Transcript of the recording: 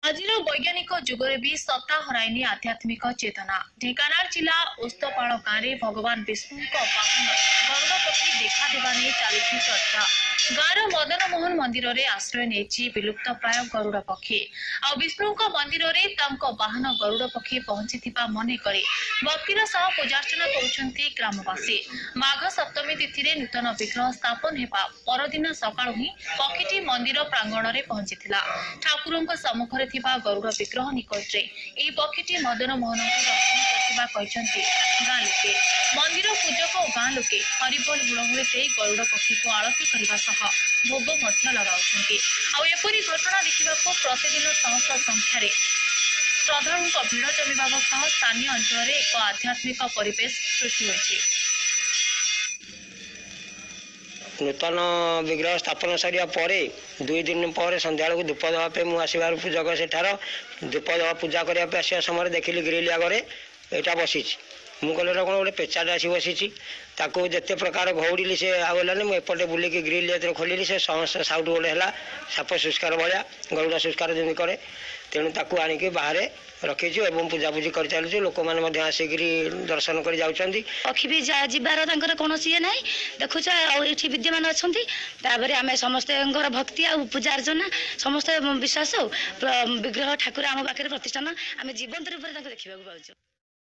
ଆଜିର ବୈଜ୍ଞାନିକ ଯୁଗରେ ବି ସତ୍ତା ହରାଇନି ଆଧ୍ୟାତ୍ମିକ ଚେତନା। ଢେଙ୍କାନାଳ ଜିଲ୍ଲା ଓସ୍ତପାଳ ଗାଁରେ ଭଗବାନ ବିଷ୍ଣୁଙ୍କ ବାହନ ଗରୁଡ଼ ପକ୍ଷୀ ଦେଖାଦେବା ନେଇ ଚାଲିଛି ଚର୍ଚ୍ଚା। ଗାଁର ମଦନମୋହନ ମନ୍ଦିରରେ ଆଶ୍ରୟ ନେଇଛି ବିଲୁପ୍ତ ପ୍ରାୟ ଗରୁଡ଼ ପକ୍ଷୀ। ଆଉ ବିଷ୍ଣୁଙ୍କ ମନ୍ଦିରରେ ତାଙ୍କ ବାହନ ଗରୁଡ଼ ପକ୍ଷୀ ପହଞ୍ଚିଥିବା ମନେକରି ଭକ୍ତିର ସହ ପୂଜାର୍ଚ୍ଚନା କରୁଛନ୍ତି ଗ୍ରାମବାସୀ। ମାଘ ସପ୍ତମୀ ତିଥିରେ ନୂତନ ବିଗ୍ରହ ସ୍ଥାପନ ହେବା ପରଦିନ ସକାଳୁ ହିଁ ପକ୍ଷୀଟି ମନ୍ଦିର ପ୍ରାଙ୍ଗଣରେ ପହଞ୍ଚିଥିଲା। ଠାକୁରଙ୍କ ସମ୍ମୁଖରେ ଥିବା ଗରୁଡ଼ ବିଗ୍ରହ ନିକଟରେ ଏହି ପକ୍ଷୀଟି ମଦନମୋହନଙ୍କୁ ଦର୍ଶନ କରିଥିବା କହିଛନ୍ତି ଗାଁ ଲୋକେ। ମନ୍ଦିର ପୂଜକ ଓ ଗାଁ ଲୋକେ ହରିବୋଲ ହୁଳହୁଳି ଦେଇ ଗରୁଡ଼ ପକ୍ଷୀକୁ ଆଳତୀ କରିବା ସହ ଭୋଗ ମଧ୍ୟ ଲଗାଉଛନ୍ତି। ଆଉ ଏପରି ଘଟଣା ଦେଖିବାକୁ ପ୍ରତିଦିନ ଶହ ଶହ ସଂଖ୍ୟାରେ ଶ୍ରଦ୍ଧାଳୁଙ୍କ ଭିଡ଼ ଜମିବା ସହ ସ୍ଥାନୀୟ ଅଞ୍ଚଳରେ ଏକ ଆଧ୍ୟାତ୍ମିକ ପରିବେଶ ସୃଷ୍ଟି ହୋଇଛି। नूतन विग्रह स्थापन सरिया परे 2 दिन पर संध्या बेलू धूप देवाई मुझे आसबार पूजक सेठार धूप देवा पूजा करने आसा समय देखिली ग्रिल आगे यहाँ बसी मुझे कौन गोटे पेचाटे आसी बसी जिते प्रकार घौड़ी से आगलानी मुझे बुलिकी ग्रिल जो खोलिली से साउट गोटे है साप सुस्कार भाया गरुड़ा सुस्कार जमी कै तेणु ताकू आणिकी बाहर रखीचु एवं पूजापूजी कर चलु लोक मैंने आसिक दर्शन कर जाउछंती। पक्षी भी जीवार कौन ये ना देखुच ये विद्यमान अच्छा आम समस्त भक्ति आ पूजा अर्चना समस्त विश्वास विग्रह ठाकुर आम पाखे प्रतिष्ठान आम जीवंत रूप से देखा पाऊँ।